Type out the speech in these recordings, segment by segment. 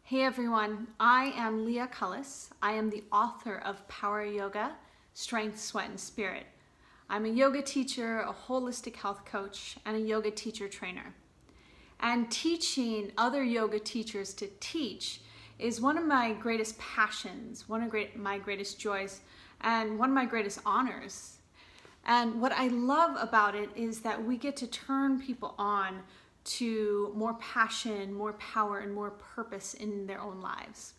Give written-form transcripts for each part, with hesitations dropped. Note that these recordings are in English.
Hey everyone, I am Leah Cullis. I am the author of Power Yoga, Strength, Sweat, and Spirit. I'm a yoga teacher, a holistic health coach, and a yoga teacher trainer. And teaching other yoga teachers to teach is one of my greatest passions, one of my greatest joys, and one of my greatest honors. And what I love about it is that we get to turn people on to more passion, more power, and more purpose in their own lives.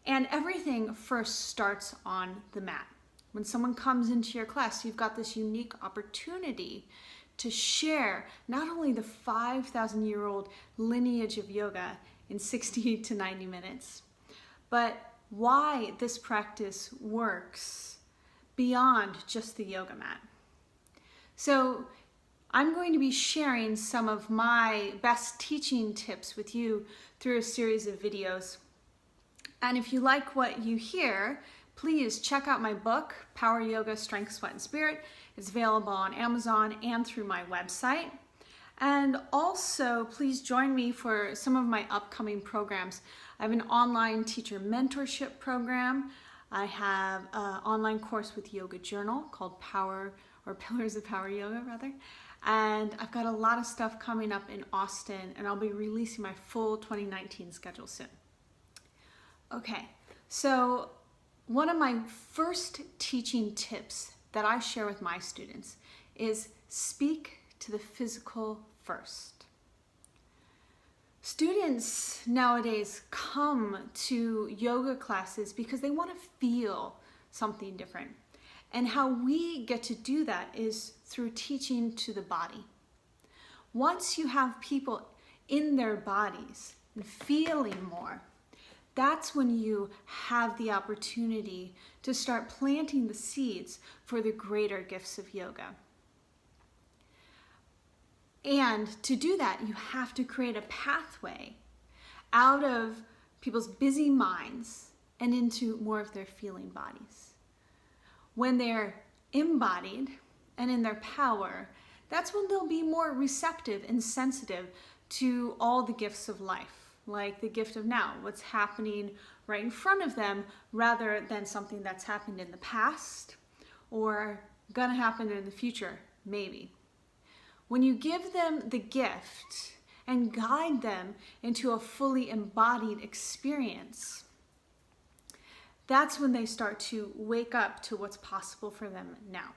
And everything first starts on the mat. When someone comes into your class, you've got this unique opportunity to share not only the 5,000-year-old lineage of yoga in 60 to 90 minutes, but why this practice works beyond just the yoga mat. So I'm going to be sharing some of my best teaching tips with you through a series of videos. And if you like what you hear, please check out my book, Power Yoga, Strength, Sweat, and Spirit. It's available on Amazon and through my website. And also, please join me for some of my upcoming programs. I have an online teacher mentorship program. I have an online course with Yoga Journal called Pillars of Power Yoga, rather. And I've got a lot of stuff coming up in Austin, and I'll be releasing my full 2019 schedule soon. Okay, so one of my first teaching tips that I share with my students is speak to the physical first. Students nowadays come to yoga classes because they want to feel something different. And how we get to do that is through teaching to the body. Once you have people in their bodies and feeling more, that's when you have the opportunity to start planting the seeds for the greater gifts of yoga. And to do that, you have to create a pathway out of people's busy minds and into more of their feeling bodies. When they're embodied and in their power, that's when they'll be more receptive and sensitive to all the gifts of life, like the gift of now, what's happening right in front of them, rather than something that's happened in the past or gonna happen in the future, maybe. When you give them the gift and guide them into a fully embodied experience, that's when they start to wake up to what's possible for them now.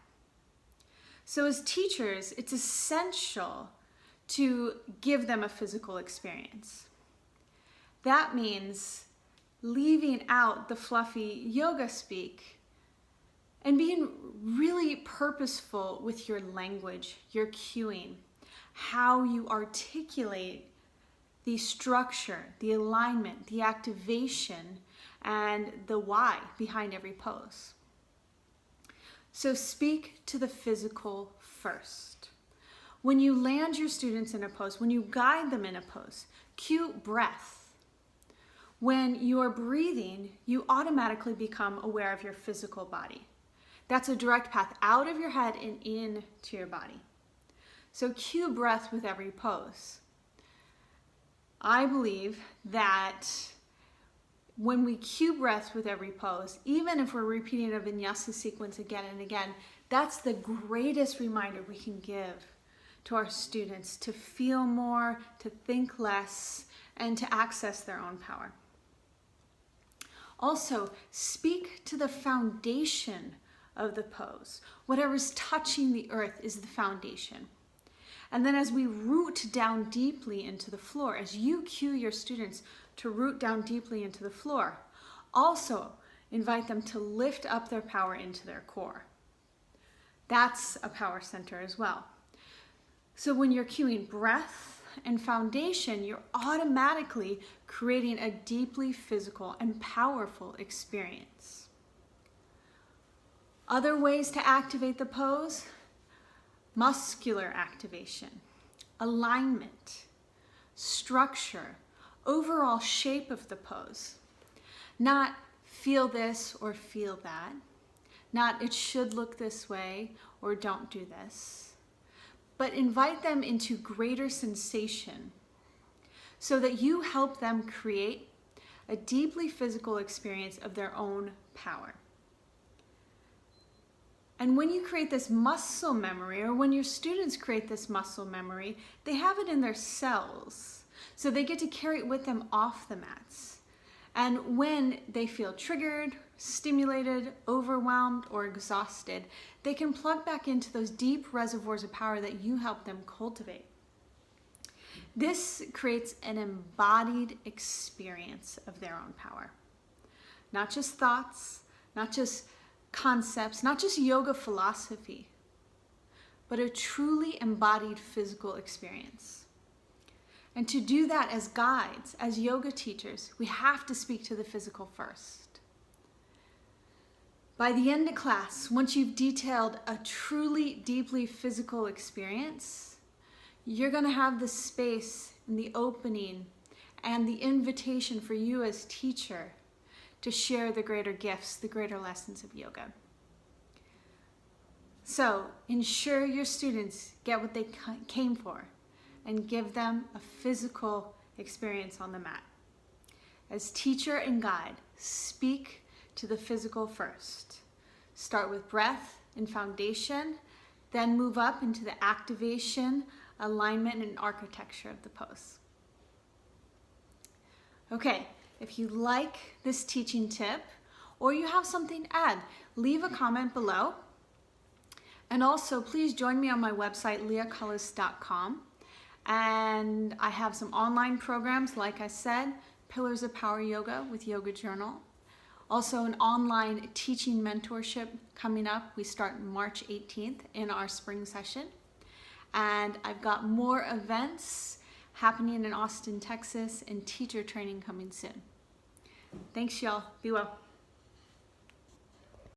So as teachers, it's essential to give them a physical experience. That means leaving out the fluffy yoga speak and being really purposeful with your language, your cueing, how you articulate the structure, the alignment, the activation, and the why behind every pose. So speak to the physical first. When you land your students in a pose, when you guide them in a pose, cue breath. When you are breathing, you automatically become aware of your physical body. That's a direct path out of your head and into your body. So cue breath with every pose. I believe that when we cue breath with every pose, even if we're repeating a vinyasa sequence again and again, that's the greatest reminder we can give to our students to feel more, to think less, and to access their own power. Also, speak to the foundation of the pose. Whatever's touching the earth is the foundation. And then as we root down deeply into the floor, as you cue your students to root down deeply into the floor, also invite them to lift up their power into their core. That's a power center as well. So when you're cueing breath and foundation, you're automatically creating a deeply physical and powerful experience. Other ways to activate the pose: muscular activation, alignment, structure, overall shape of the pose. Not feel this or feel that. Not it should look this way or don't do this. But invite them into greater sensation so that you help them create a deeply physical experience of their own power. And when you create this muscle memory, or when your students create this muscle memory, they have it in their cells. So they get to carry it with them off the mats. And when they feel triggered, stimulated, overwhelmed, or exhausted, they can plug back into those deep reservoirs of power that you help them cultivate. This creates an embodied experience of their own power. Not just thoughts, not just concepts, not just yoga philosophy, but a truly embodied physical experience. And to do that as guides, as yoga teachers, we have to speak to the physical first. By the end of class, once you've detailed a truly, deeply physical experience, you're going to have the space and the opening and the invitation for you as teacher to share the greater gifts, the greater lessons of yoga. So ensure your students get what they came for and give them a physical experience on the mat. As teacher and guide, speak to the physical first. Start with breath and foundation, then move up into the activation, alignment, and architecture of the pose. Okay, if you like this teaching tip or you have something to add, leave a comment below. And also, please join me on my website, leahcullis.com. And I have some online programs, like I said, Pillars of Power Yoga with Yoga Journal. Also an online teaching mentorship coming up. We start March 18th in our spring session. And I've got more events happening in Austin, Texas, and teacher training coming soon. Thanks, y'all. Be well.